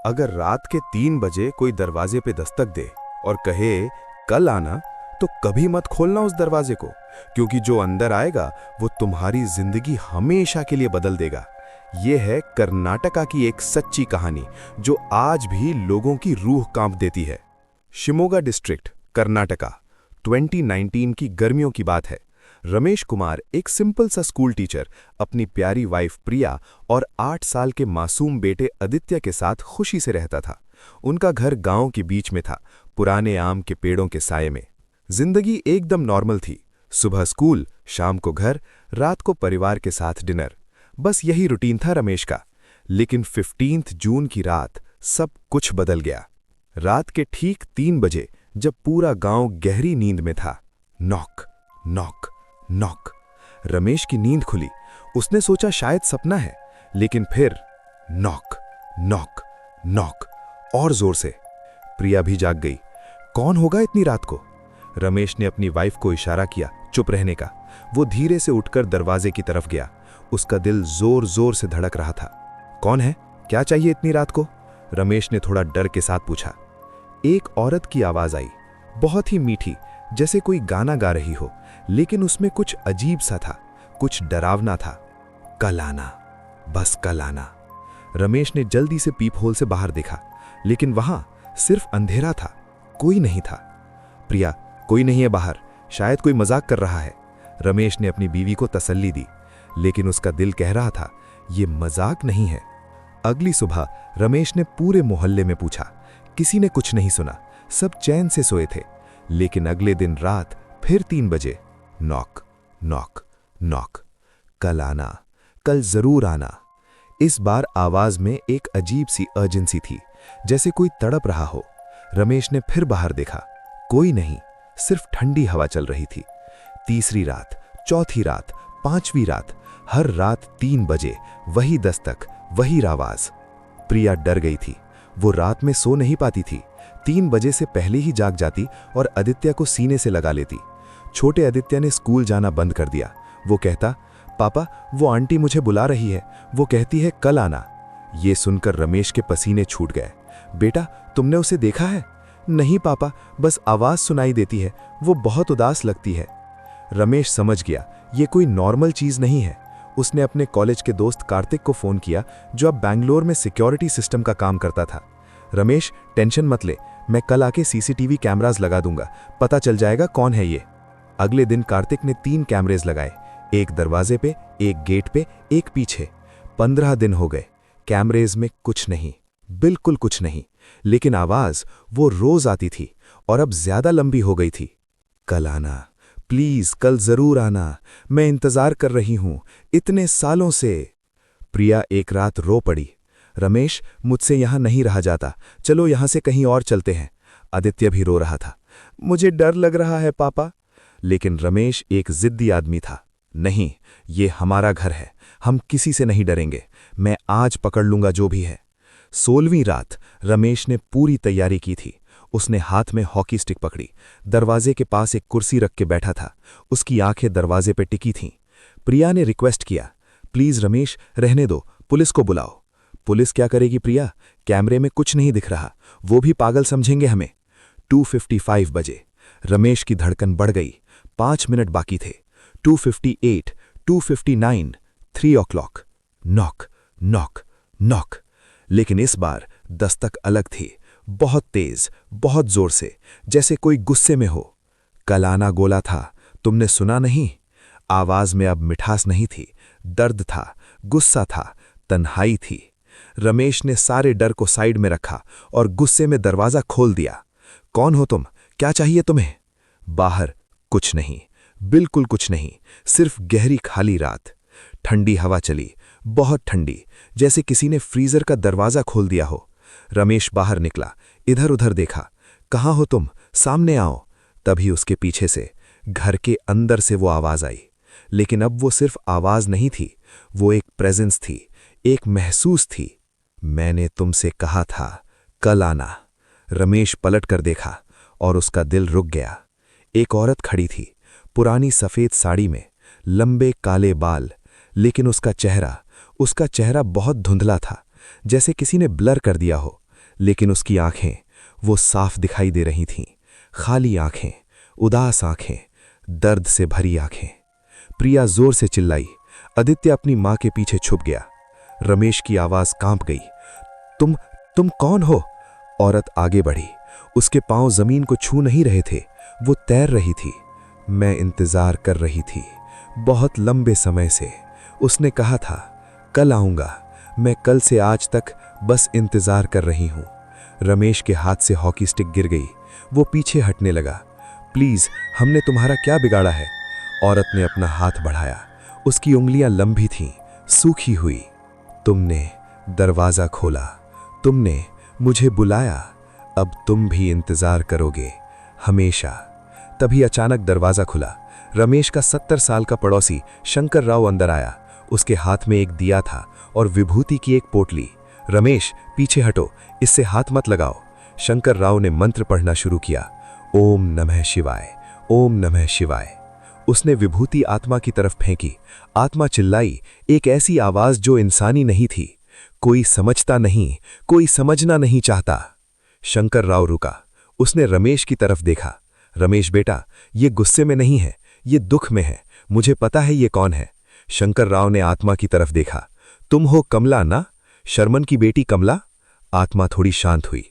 अगर रात के 3 बजे कोई दरवाजे पे दस्तक दे और कहे कल आना, तो कभी मत खोलना उस दरवाजे को, क्योंकि जो अंदर आएगा वो तुम्हारी जिंदगी हमेशा के लिए बदल देगा। ये है कर्नाटका की एक सच्ची कहानी जो आज भी लोगों की रूह कांप देती है। शिमोगा डिस्ट्रिक्ट, कर्नाटका। 2019 की गर्मियों की बात है। रमेश कुमार, एक सिंपल सा स्कूल टीचर, अपनी प्यारी वाइफ प्रिया और 8 साल के मासूम बेटे आदित्य के साथ खुशी से रहता था। उनका घर गांव के बीच में था, पुराने आम के पेड़ों के साये में। जिंदगी एकदम नॉर्मल थी। सुबह स्कूल, शाम को घर, रात को परिवार के साथ डिनर। बस यही रूटीन था रमेश का। लेकिन 15 जून की रात सब कुछ बदल गया। रात के ठीक 3 बजे, जब पूरा गांव गहरी नींद में था, नॉक नॉक नॉक। रमेश की नींद खुली। उसने सोचा शायद सपना है, लेकिन फिर नॉक नॉक नॉक, और जोर से। प्रिया भी जाग गई। कौन होगा इतनी रात को? रमेश ने अपनी वाइफ को इशारा किया चुप रहने का। वो धीरे से उठकर दरवाजे की तरफ गया। उसका दिल जोर जोर से धड़क रहा था। कौन है? क्या चाहिए इतनी रात को? रमेश ने थोड़ा डर के साथ पूछा। एक औरत की आवाज आई, बहुत ही मीठी, जैसे कोई गाना गा रही हो, लेकिन उसमें कुछ अजीब सा था, कुछ डरावना था। कल आना, बस कल आना। रमेश ने जल्दी से पीप होल से बाहर देखा, लेकिन वहां सिर्फ अंधेरा था, कोई नहीं था। प्रिया, कोई नहीं है बाहर, शायद कोई मजाक कर रहा है। रमेश ने अपनी बीवी को तसल्ली दी, लेकिन उसका दिल कह रहा था ये मजाक नहीं है। अगली सुबह रमेश ने पूरे मोहल्ले में पूछा, किसी ने कुछ नहीं सुना, सब चैन से सोए थे। लेकिन अगले दिन रात फिर 3 बजे, नॉक नॉक नॉक। कल आना, कल जरूर आना। इस बार आवाज में एक अजीब सी अर्जेंसी थी, जैसे कोई तड़प रहा हो। रमेश ने फिर बाहर देखा, कोई नहीं, सिर्फ ठंडी हवा चल रही थी। तीसरी रात, चौथी रात, 5वीं रात, हर रात 3 बजे वही दस्तक, वही आवाज। प्रिया डर गई थी। वो रात में सो नहीं पाती थी। 3 बजे से पहले ही जाग जाती और आदित्य को सीने से लगा लेती। छोटे आदित्य ने स्कूल जाना बंद कर दिया। वो कहता, पापा वो आंटी मुझे बुला रही है, वो कहती है कल आना। ये सुनकर रमेश के पसीने छूट गए। बेटा, तुमने उसे देखा है? नहीं पापा, बस आवाज सुनाई देती है, वो बहुत उदास लगती है। रमेश समझ गया ये कोई नॉर्मल चीज नहीं है। उसने अपने कॉलेज के दोस्त कार्तिक को फोन किया, जो अब बैंगलोर में सिक्योरिटी सिस्टम का काम करता था। रमेश, टेंशन मत ले, मैं कल आके सीसीटीवी कैमरास लगा दूंगा, पता चल जाएगा कौन है ये। अगले दिन कार्तिक ने 3 कैमरेज लगाए, एक दरवाजे पे, एक गेट पे, एक पीछे। 15 दिन हो गए, कैमरेज में कुछ नहीं, बिल्कुल कुछ नहीं। लेकिन आवाज वो रोज आती थी, और अब ज्यादा लंबी हो गई थी। कल आना, प्लीज कल जरूर आना, मैं इंतजार कर रही हूं इतने सालों से। प्रिया एक रात रो पड़ी। रमेश, मुझसे यहां नहीं रहा जाता, चलो यहां से कहीं और चलते हैं। आदित्य भी रो रहा था। मुझे डर लग रहा है पापा। लेकिन रमेश एक जिद्दी आदमी था। नहीं, ये हमारा घर है, हम किसी से नहीं डरेंगे, मैं आज पकड़ लूंगा जो भी है। 16वीं रात रमेश ने पूरी तैयारी की थी। उसने हाथ में हॉकी स्टिक पकड़ी, दरवाजे के पास एक कुर्सी रख के बैठा था। उसकी आंखें दरवाजे पे टिकी थीं। प्रिया ने रिक्वेस्ट किया, प्लीज रमेश रहने दो, पुलिस को बुलाओ। पुलिस क्या करेगी प्रिया? कैमरे में कुछ नहीं दिख रहा, वो भी पागल समझेंगे हमें। 2:55 बजे। रमेश की धड़कन बढ़ गई। 5 मिनट बाकी थे। 2:58, 2:59, 3 o'clock। Knock knock knock. लेकिन इस बार दस्तक अलग थी, बहुत तेज, बहुत जोर से, जैसे कोई गुस्से में हो। कल आना गोला था, तुमने सुना नहीं? आवाज में अब मिठास नहीं थी, दर्द था, गुस्सा था, तन्हाई थी। रमेश ने सारे डर को साइड में रखा और गुस्से में दरवाजा खोल दिया। कौन हो तुम? क्या चाहिए तुम्हें? बाहर कुछ नहीं, बिल्कुल कुछ नहीं, सिर्फ गहरी खाली रात। ठंडी हवा चली, बहुत ठंडी, जैसे किसी ने फ्रीजर का दरवाजा खोल दिया हो। रमेश बाहर निकला, इधर उधर देखा। कहाँ हो तुम? सामने आओ। तभी उसके पीछे से, घर के अंदर से वो आवाज आई। लेकिन अब वो सिर्फ आवाज नहीं थी, वो एक प्रेजेंस थी, एक महसूस थी। मैंने तुमसे कहा था कल आना। रमेश पलट कर देखा और उसका दिल रुक गया। एक औरत खड़ी थी, पुरानी सफेद साड़ी में, लंबे काले बाल, लेकिन उसका चेहरा बहुत धुंधला था, जैसे किसी ने ब्लर कर दिया हो। लेकिन उसकी आंखें वो साफ दिखाई दे रही थीं। खाली आंखें, उदास आंखें, दर्द से भरी आंखें। प्रिया जोर से चिल्लाई। आदित्य अपनी मां के पीछे छुप गया। रमेश की आवाज कांप गई। तुम कौन हो? औरत आगे बढ़ी। उसके पांव जमीन को छू नहीं रहे थे, वो तैर रही थी। मैं इंतजार कर रही थी, बहुत लंबे समय से। उसने कहा था कल आऊंगा। मैं कल से आज तक बस इंतजार कर रही हूं। रमेश के हाथ से हॉकी स्टिक गिर गई। वो पीछे हटने लगा। प्लीज, हमने तुम्हारा क्या बिगाड़ा है? औरत ने अपना हाथ बढ़ाया। उसकी उंगलियां लंबी थीं, सूखी हुई। तुमने दरवाजा खोला, तुमने मुझे बुलाया। अब तुम भी इंतजार करोगे, हमेशा। तभी अचानक दरवाजा खुला। रमेश का 70 साल का पड़ोसी शंकर राव अंदर आया। उसके हाथ में एक दिया था और विभूति की एक पोटली। रमेश, पीछे हटो, इससे हाथ मत लगाओ। शंकर राव ने मंत्र पढ़ना शुरू किया। ओम नमः शिवाय, ओम नमः शिवाय। उसने विभूति आत्मा की तरफ फेंकी। आत्मा चिल्लाई, एक ऐसी आवाज जो इंसानी नहीं थी। कोई समझता नहीं, कोई समझना नहीं चाहता। शंकर राव रुका। उसने रमेश की तरफ देखा। रमेश बेटा, ये गुस्से में नहीं है, ये दुख में है। मुझे पता है ये कौन है। शंकर राव ने आत्मा की तरफ देखा। तुम हो कमला ना? शर्मन की बेटी कमला? आत्मा थोड़ी शांत हुई।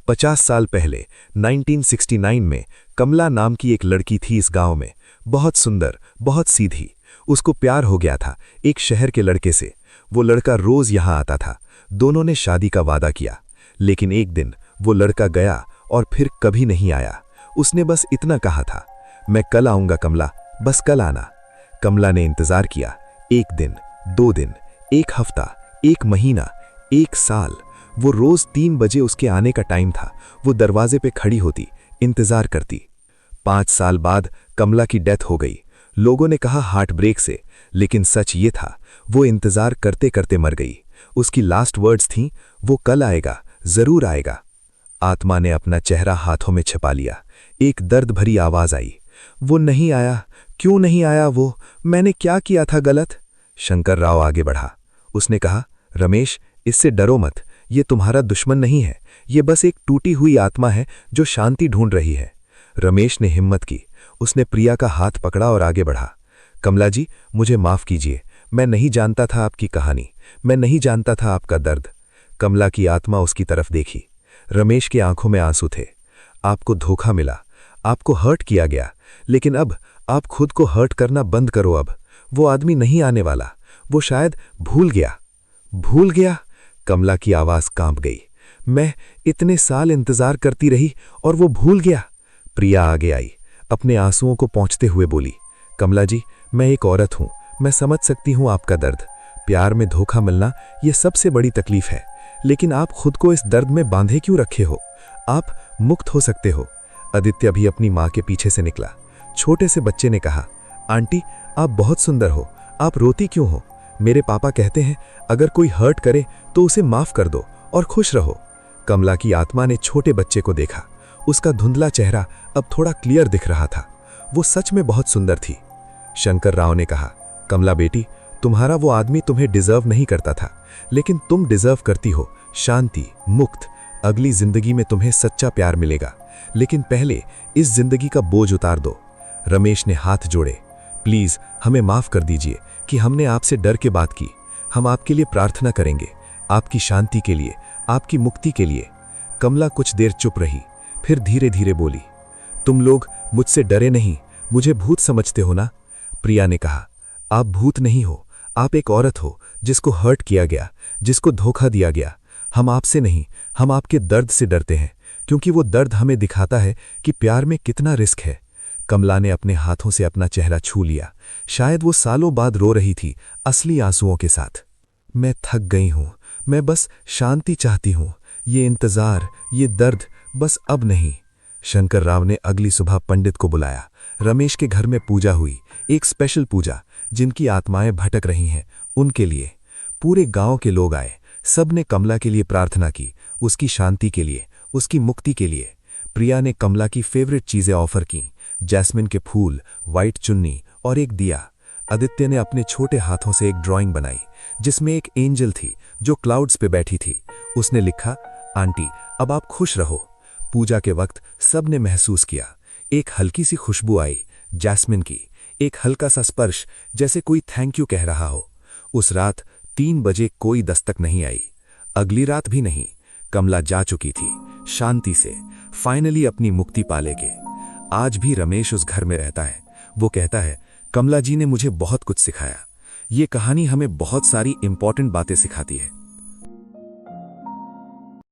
50 साल पहले 1969 में कमला नाम की एक लड़की थी इस गांव में। बहुत सुंदर, बहुत सीधी। उसको प्यार हो गया था एक शहर के लड़के से। वो लड़का रोज यहां आता था। दोनों ने शादी का वादा किया, लेकिन एक दिन वो लड़का गया और फिर कभी नहीं आया। उसने बस इतना कहा था, मैं कल आऊंगा कमला, बस कल आना। कमला ने इंतजार किया। 1 दिन, 2 दिन, 1 हफ्ता, 1 महीना, 1 साल। वो रोज 3 बजे उसके आने का टाइम था। वो दरवाजे पे खड़ी होती, इंतजार करती। 5 साल बाद कमला की डेथ हो गई। लोगों ने कहा हार्ट ब्रेक से, लेकिन सच ये था, वो इंतजार करते करते मर गई। उसकी लास्ट वर्ड्स थीं, वो कल आएगा, जरूर आएगा। आत्मा ने अपना चेहरा हाथों में छिपा लिया। एक दर्द भरी आवाज आई, वो नहीं आया। क्यों नहीं आया वो? मैंने क्या किया था गलत? शंकर राव आगे बढ़ा। उसने कहा, रमेश, इससे डरो मत। ये तुम्हारा दुश्मन नहीं है, ये बस एक टूटी हुई आत्मा है जो शांति ढूंढ रही है। रमेश ने हिम्मत की। उसने प्रिया का हाथ पकड़ा और आगे बढ़ा। कमला जी, मुझे माफ कीजिए। मैं नहीं जानता था आपकी कहानी, मैं नहीं जानता था आपका दर्द। कमला की आत्मा उसकी तरफ देखी। रमेश की आंखों में आंसू थे। आपको धोखा मिला, आपको हर्ट किया गया, लेकिन अब आप खुद को हर्ट करना बंद करो। अब वो आदमी नहीं आने वाला। वो शायद भूल गया। भूल गया? कमला की आवाज कांप गई। मैं इतने साल इंतजार करती रही और वो भूल गया। प्रिया आगे आई, अपने आंसुओं को पोंछते हुए बोली, कमला जी, मैं एक औरत हूं, मैं समझ सकती हूं आपका दर्द। प्यार में धोखा मिलना ये सबसे बड़ी तकलीफ है, लेकिन आप खुद को इस दर्द में बांधे क्यों रखे हो? आप मुक्त हो सकते हो। आदित्य भी अपनी मां के पीछे से निकला। छोटे से बच्चे ने कहा, आंटी, आप बहुत सुंदर हो, आप रोती क्यों हो? मेरे पापा कहते हैं अगर कोई हर्ट करे तो उसे माफ कर दो और खुश रहो। कमला की आत्मा ने छोटे बच्चे को देखा। उसका धुंधला चेहरा अब थोड़ा क्लियर दिख रहा था। वो सच में बहुत सुंदर थी। शंकर राव ने कहा, कमला बेटी, तुम्हारा वो आदमी तुम्हें डिजर्व नहीं करता था, लेकिन तुम डिजर्व करती हो शांति, मुक्त। अगली जिंदगी में तुम्हें सच्चा प्यार मिलेगा, लेकिन पहले इस जिंदगी का बोझ उतार दो। रमेश ने हाथ जोड़े। प्लीज हमें माफ कर दीजिए कि हमने आपसे डर के बात की। हम आपके लिए प्रार्थना करेंगे, आपकी शांति के लिए, आपकी मुक्ति के लिए। कमला कुछ देर चुप रही, फिर धीरे धीरे बोली, तुम लोग मुझसे डरे नहीं, मुझे भूत समझते हो ना? प्रिया ने कहा, आप भूत नहीं हो, आप एक औरत हो जिसको हर्ट किया गया, जिसको धोखा दिया गया। हम आपसे नहीं, हम आपके दर्द से डरते हैं, क्योंकि वो दर्द हमें दिखाता है कि प्यार में कितना रिस्क है। कमला ने अपने हाथों से अपना चेहरा छू लिया। शायद वो सालों बाद रो रही थी, असली आंसुओं के साथ। मैं थक गई हूं, मैं बस शांति चाहती हूं। ये इंतजार, ये दर्द बस अब नहीं। शंकर राव ने अगली सुबह पंडित को बुलाया। रमेश के घर में पूजा हुई, एक स्पेशल पूजा, जिनकी आत्माएं भटक रही हैं उनके लिए। पूरे गांव के लोग आए। सब ने कमला के लिए प्रार्थना की, उसकी शांति के लिए, उसकी मुक्ति के लिए। प्रिया ने कमला की फेवरेट चीजें ऑफर की, जैस्मिन के फूल, व्हाइट चुन्नी और एक दिया। आदित्य ने अपने छोटे हाथों से एक ड्राइंग बनाई जिसमें एक एंजल थी जो क्लाउड्स पे बैठी थी। उसने लिखा, आंटी, अब आप खुश रहो। पूजा के वक्त सबने महसूस किया, एक हल्की सी खुशबू आई, जैस्मिन की, एक हल्का सा स्पर्श, जैसे कोई थैंक यू कह रहा हो। उस रात 3 बजे कोई दस्तक नहीं आई। अगली रात भी नहीं। कमला जा चुकी थी, शांति से, फाइनली अपनी मुक्ति पाले के। आज भी रमेश उस घर में रहता है। वो कहता है, कमला जी ने मुझे बहुत कुछ सिखाया। ये कहानी हमें बहुत सारी इंपॉर्टेंट बातें सिखाती है।